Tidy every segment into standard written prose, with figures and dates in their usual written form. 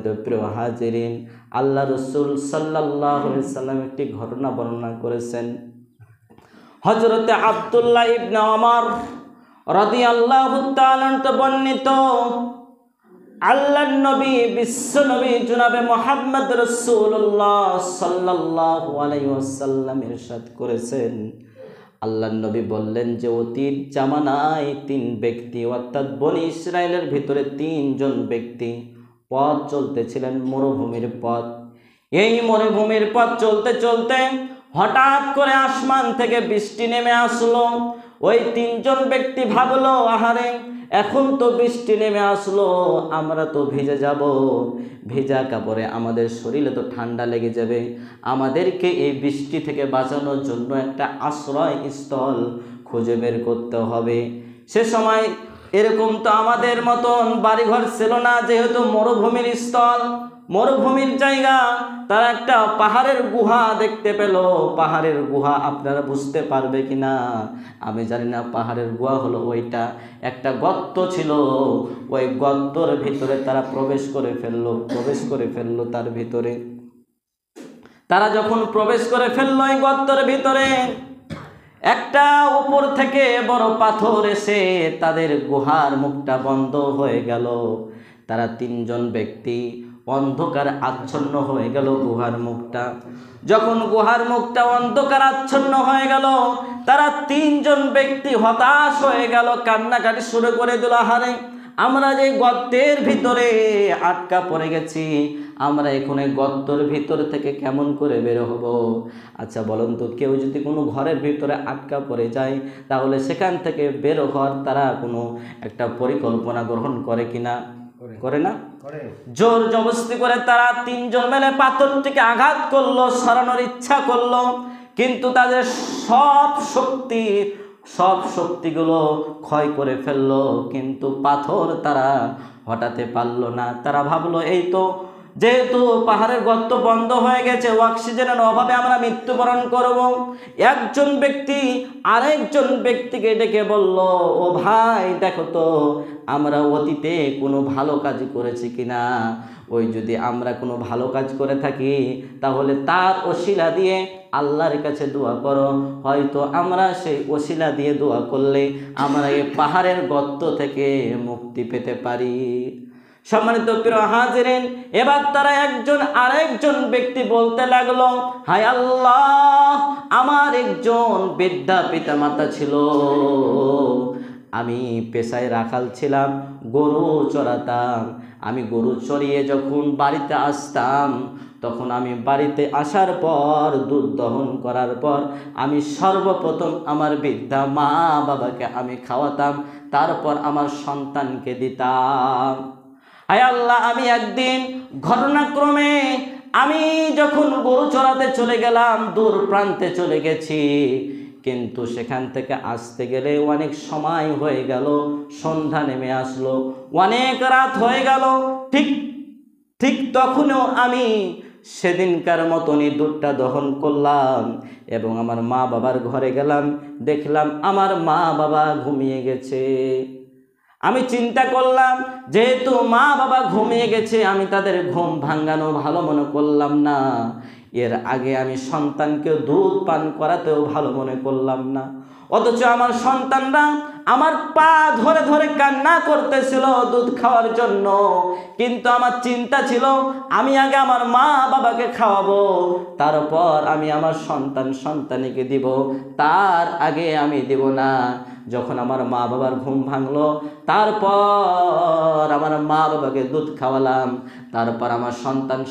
সম্মানিত প্রিয় হাজিরিন, আল্লাহ রাসূল সাল্লাল্লাহু আলাইহি ওয়াসাল্লাম একটি ঘটনা বর্ণনা করেছেন। হযরতে আব্দুল্লাহ ইবনে ওমর রাদিয়াল্লাহু তাআলা বর্ণিত, আল্লাহর নবী বিশ্ব নবী জনাবে মুহাম্মদ রাসূলুল্লাহ সাল্লাল্লাহু আলাইহি ওয়াসাল্লাম ইরশাদ করেছেন, আল্লাহর নবী বললেন যে অতীত জামানায় 3 ব্যক্তি অর্থাৎ বনি ইসরায়েলের ভিতরে 3 জন ব্যক্তি পথ চলতেছিলেন, মরুভূমির পথ। এই মরুভূমির পথ চলতে চলতে হঠাৎ করে আসমান থেকে বৃষ্টি নেমে আসলো। ওই 3 জন ব্যক্তি ভাবলো, আহারে এখন তো বৃষ্টি নেমে আসলো, আমরা তো ভিজে যাব, ভেজা কাপড়ে আমাদের শরীরে তো ঠান্ডা লেগে যাবে, আমাদেরকে এই বৃষ্টি থেকে বাঁচানোর জন্য একটা আশ্রয়স্থল খুঁজে বের করতে হবে। সে সময় এরকম তো আমাদের মতন বাড়িঘর ছিল না, যেহেতু মরুভূমির স্থল, মরুভূমির জায়গা। তারা একটা পাহাড়ের গুহা দেখতে পেল। পাহাড়ের গুহা আপনারা বুঝতে পারবে কিনা আমি জানি না, পাহাড়ের গুহা হলো ওইটা, একটা গর্ত ছিল, ওই গর্তর ভিতরে তারা প্রবেশ করে ফেললো। তার ভিতরে তারা যখন প্রবেশ করে ফেললো এই গর্তের ভিতরে, একটা উপর থেকে বড় পাথর এসে তাদের গুহার মুখটা বন্ধ হয়ে গেল। তারা 3 জন ব্যক্তি অন্ধকার আচ্ছন্ন হয়ে গেল গুহার মুখটা। যখন গুহার মুখটা অন্ধকার আচ্ছন্ন হয়ে গেল, তারা 3 জন ব্যক্তি হতাশ হয়ে গেল, কান্নাকাটি শুরু করে দিল, আহারে আমরা যে গর্তের ভিতরে আটকা পড়ে গেছি, আমরা এখন এই গর্তের ভিতর থেকে কেমন করে বের হব? আচ্ছা বলুন তো, কেউ যদি কোনো ঘরের ভিতরে আটকা পড়ে যায়, তাহলে সেখান থেকে বের হওয়ার তারা কোনো একটা পরিকল্পনা গ্রহণ করে কিনা? করে না? জোর জবরদস্তি করে তারা 3 জন মিলে পাথরটিকে আঘাত করলো, সরানোর ইচ্ছা করলো, কিন্তু তাদের সব শক্তিগুলো ক্ষয় করে ফেললো, কিন্তু পাথর তারা হটাতে পারলো না। তারা ভাবলো, এই তো যেহেতু পাহাড়ের গর্ত বন্ধ হয়ে গেছে, অক্সিজেনের অভাবে আমরা মৃত্যুবরণ করব। একজন ব্যক্তি আরেকজন ব্যক্তিকে ডেকে বলল, ও ভাই দেখো তো আমরা অতীতে কোনো ভালো কাজ করেছি কিনা, ওই যদি আমরা কোনো ভালো কাজ করে থাকি তাহলে তার ওসিলা দিয়ে আল্লাহর কাছে দোয়া করো, হয়তো আমরা সেই ওসিলা দিয়ে দোয়া করলে আমরা এই পাহাড়ের গর্ত থেকে মুক্তি পেতে পারি। সম্মানিত প্রিয় হাজিরিন, এবার তারা একজন আরেকজন ব্যক্তি বলতে লাগলো, হায় আল্লাহ, আমার একজন বৃদ্ধা পিতামাতা ছিল, আমি পেশায় রাখাল ছিলাম, গরু চড়াতাম। আমি গরু চড়িয়ে যখন বাড়িতে আসতাম, তখন আমি বাড়িতে আসার পর দুধ দহন করার পর আমি সর্বপ্রথম আমার বৃদ্ধা মা বাবাকে আমি খাওয়াতাম, তারপর আমার সন্তানকে দিতাম। হায় আল্লাহ, আমি একদিন ঘটনাক্রমে আমি যখন গরু চড়াতে চলে গেলাম, দূর প্রান্তে চলে গেছি, কিন্তু সেখান থেকে আসতে গেলে অনেক সময় হয়ে গেল, সন্ধ্যা নেমে আসলো, অনেক রাত হয়ে গেল। ঠিক তখনও আমি সেদিনকার মতনই দুধটা দহন করলাম এবং আমার মা বাবার ঘরে গেলাম, দেখলাম আমার মা বাবা ঘুমিয়ে গেছে। আমি চিন্তা করলাম, যেহেতু মা বাবা ঘুমিয়ে গেছে, আমি তাদের ঘুম ভাঙানো ভালো মনে করলাম না। এর আগে আমি সন্তানকে দুধ পান করাতেও ভালো মনে করলাম না, অথচ আমার সন্তানরা আমার পা ধরে ধরে কান্না করতেছিল দুধ খাওয়ার জন্য। কিন্তু আমার চিন্তা ছিল, আমি আগে আমার মা বাবাকে খাওয়াবো, তারপর আমি আমার সন্তানকে দিব, তার আগে আমি দিব না। যখন আমার মা বাবার ঘুম ভাঙলো, তারপর আমার মা বাবাকে দুধ খাওয়ালাম, তারপর আমার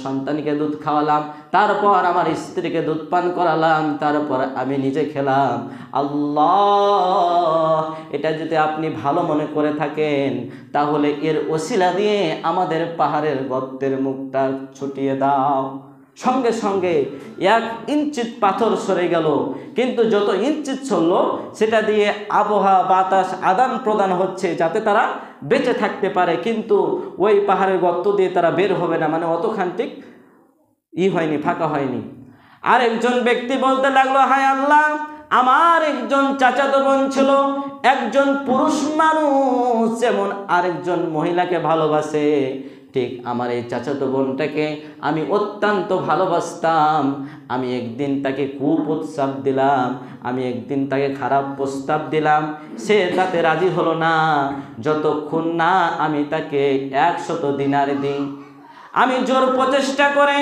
সন্তানকে দুধ খাওয়ালাম, তারপর আমার স্ত্রীকে দুধ পান করালাম, তারপর আমি নিজে খেলাম। আল্লাহ, এটা যদি আপনি ভালো মনে করে থাকেন, তাহলে এর ওসিলা দিয়ে আমাদের পাহাড়ের গর্তের মুখটা ছুটিয়ে দাও। সঙ্গে সঙ্গে 1 ইঞ্চি পাথর সরে গেল, কিন্তু যত ইঞ্চি ছড়ল সেটা দিয়ে আবহাওয়া বাতাস আদান প্রদান হচ্ছে, যাতে তারা বেঁচে থাকতে পারে, কিন্তু ওই পাহাড়ের গর্ত দিয়ে তারা বের হবে না, মানে অতখান্তিক হয়নি, ফাঁকা হয়নি। আর একজন ব্যক্তি বলতে লাগলো, হায় আল্লাহ, আমার একজন চাচাতো বোন ছিল, একজন পুরুষ মানুষ যেমন আরেকজন মহিলাকে ভালোবাসে, ঠিক আমার এই চাচাতো বোনটাকে আমি অত্যন্ত ভালোবাসতাম। আমি একদিন তাকে কুপ্রস্তাব দিলাম, আমি একদিন তাকে খারাপ প্রস্তাব দিলাম, সে তাতে রাজি হলো না যতক্ষণ না আমি তাকে 100 দিনার দিই। আমি জোর প্রচেষ্টা করে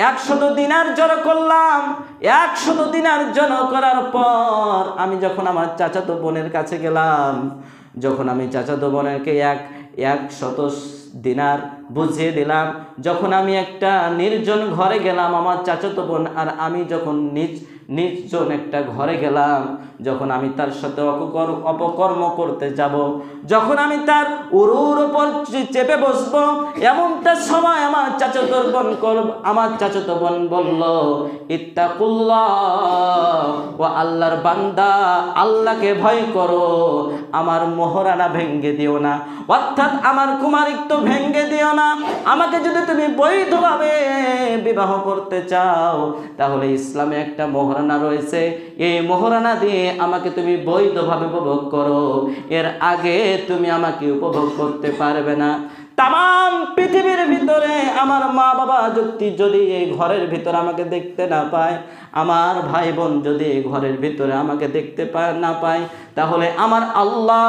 100 দিনার জড়ো করলাম। 100 দিনার জড়ো করার পর আমি যখন আমার চাচাতো বোনের কাছে গেলাম, যখন আমি চাচাতো বোনেরকে 100 দিনার বুঝিয়ে দিলাম, যখন আমি একটা নির্জন ঘরে গেলাম, আমার চাচাতো বোন আর আমি যখন নির্জন একটা ঘরে গেলাম, যখন আমি তার সাথে অপকর্ম করতে যাব, যখন আমি তার উরুর ওপর চেপে বসবো, এমনটা সময় আমার চাচাতো বোন বলল, ইত্তাকুল্লাহ, ও আল্লাহর বান্দা, আল্লাহকে ভয় করো, আমার মোহরানা ভেঙ্গে দিও না, অর্থাৎ আমার কুমারিত্ব ভেঙ্গে দিও না। আমাকে যদি তুমি বৈধভাবে বিবাহ করতে চাও, তাহলে ইসলামে একটা মোহরানা রয়েছে, এই মোহরানা দিয়ে আমাকে তুমি বৈধভাবে উপভোগ করো, এর আগে তুমি আমাকে উপভোগ করতে পারবে না। তাম পৃথিবীর ভিতরে আমার মা বাবা যদি এই ঘরের ভিতরে আমাকে দেখতে না পায়, আমার ভাই বোন যদি এই ঘরের ভিতরে আমাকে দেখতে না পায়, তাহলে আমার আল্লাহ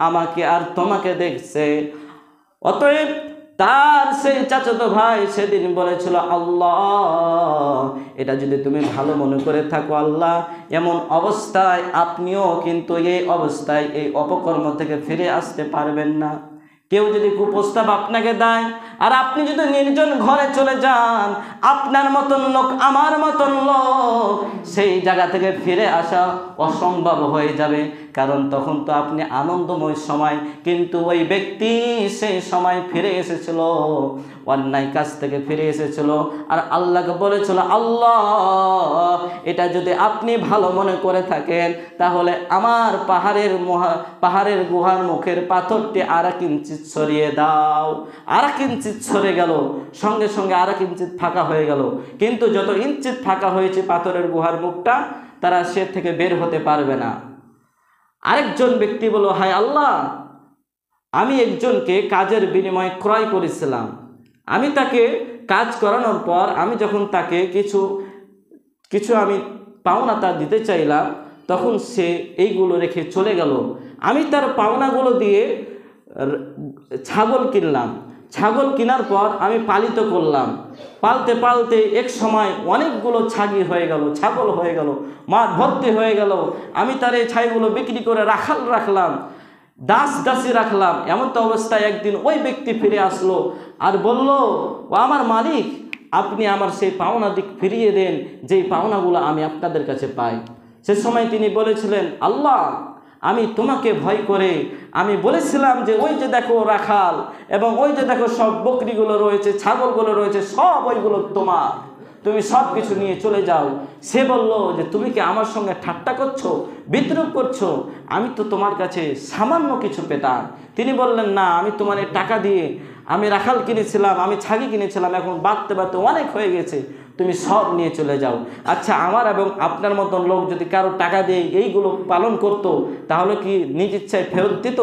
আমাকে আর তোমাকে দেখছে। অতএব তার সেই চাচাতো ভাই সেদিন বলেছিল, আল্লাহ, এটা যদি তুমি ভালো মনে করে থাকো, আল্লাহ, এমন অবস্থায় আপনিও কিন্তু এই অবস্থায় এই অপকর্ম থেকে ফিরে আসতে পারবেন না। কেউ যদি কুপ্রস্তাব আপনাকে দেয় আর আপনি যদি নির্জন ঘরে চলে যান, আপনার মতন লোক, আমার মতন লোক সেই জায়গা থেকে ফিরে আসা অসম্ভব হয়ে যাবে, কারণ তখন তো আপনি আনন্দময় সময়, কিন্তু ওই ব্যক্তি সেই সময় ফিরে এসেছিল, অন্যায় কাজ থেকে ফিরে এসেছিল, আর আল্লাহকে বলেছিল, আল্লাহ, এটা যদি আপনি ভালো মনে করে থাকেন, তাহলে আমার পাহাড়ের গুহার মুখের পাথরটি আর কিঞ্চিত সরিয়ে দাও। আর কিঞ্চিত সরে গেল, সঙ্গে সঙ্গে আর কিঞ্চিত ফাঁকা হয়ে গেল, কিন্তু যত ইঞ্চিত ফাঁকা হয়েছে পাথরের গুহার মুখটা, তারা সে থেকে বের হতে পারবে না। আরেকজন ব্যক্তি বলল, হায় আল্লাহ, আমি একজনকে কাজের বিনিময়ে ক্রয় করেছিলাম, আমি তাকে কাজ করানোর পর আমি যখন তাকে কিছু আমি পাওনা তা দিতে চাইলাম, তখন সে এইগুলো রেখে চলে গেল। আমি তার পাওনাগুলো দিয়ে ছাগল কিনলাম, ছাগল কেনার পর আমি পালিত করলাম, পালতে পালতে এক সময় অনেকগুলো ছাগল হয়ে গেল, মাঠ ভর্তি হয়ে গেল। আমি তার এই ছাইগুলো বিক্রি করে রাখলাম, দাসী রাখলাম। এমন তো অবস্থায় একদিন ওই ব্যক্তি ফিরে আসলো আর বলল, ও আমার মালিক, আপনি আমার সেই পাওনা দিক ফিরিয়ে দেন, যেই পাওনাগুলো আমি আপনাদের কাছে পাই। সে সময় তিনি বলেছিলেন, আল্লাহ, আমি তোমাকে ভয় করে আমি বলেছিলাম যে ওই যে দেখো রাখাল এবং ওই যে দেখো সব বকরিগুলো রয়েছে, ছাগলগুলো রয়েছে, সব ওইগুলো তোমার, তুমি সব কিছু নিয়ে চলে যাও। সে বলল যে তুমি কি আমার সঙ্গে ঠাট্টা করছো, বিদ্রুপ করছো? আমি তো তোমার কাছে সামান্য কিছু পেতাম। তিনি বললেন, না, আমি তোমার টাকা দিয়ে আমি রাখাল কিনেছিলাম, আমি ছাগি কিনেছিলাম, এখন বাড়তে বাড়তে অনেক হয়ে গেছে, তুমি সব নিয়ে চলে যাও। আচ্ছা, আমার এবং আপনার মতন লোক যদি কারো টাকা দিয়ে এইগুলো পালন করত, তাহলে কি নিজ ইচ্ছায় ফেরত দিত?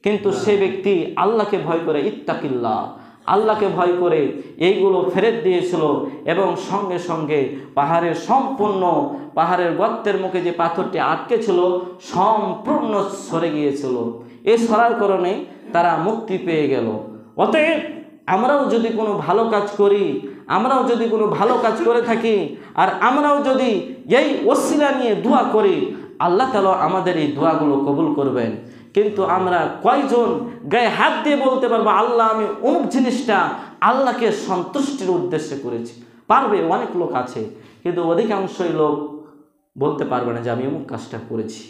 কিন্তু সে ব্যক্তি আল্লাহকে ভয় করে, ইত্তাকিল্লাহ, আল্লাহকে ভয় করে এইগুলো ফেরত দিয়েছিল, এবং সঙ্গে সঙ্গে পাহাড়ের গর্তের মুখে যে পাথরটি আটকে ছিল সম্পূর্ণ সরে গিয়েছিল। এই সরার কারণে তারা মুক্তি পেয়ে গেল। অতএব আমরাও যদি কোনো ভালো কাজ করি, আমরাও যদি কোনো ভালো কাজ করে থাকি, আর আমরাও যদি এই ওসিলা নিয়ে দোয়া করি, আল্লাহ তাআলা আমাদের এই দোয়াগুলো কবুল করবেন। কিন্তু আমরা কয়জন গায়ে হাত দিয়ে বলতে পারবো, আল্লাহ, আমি অমুক জিনিসটা আল্লাহকে সন্তুষ্টির উদ্দেশ্যে করেছি? পারবে, অনেক লোক আছে, কিন্তু অধিকাংশই লোক বলতে পারবে না যে আমি অমুক কাজটা করেছি।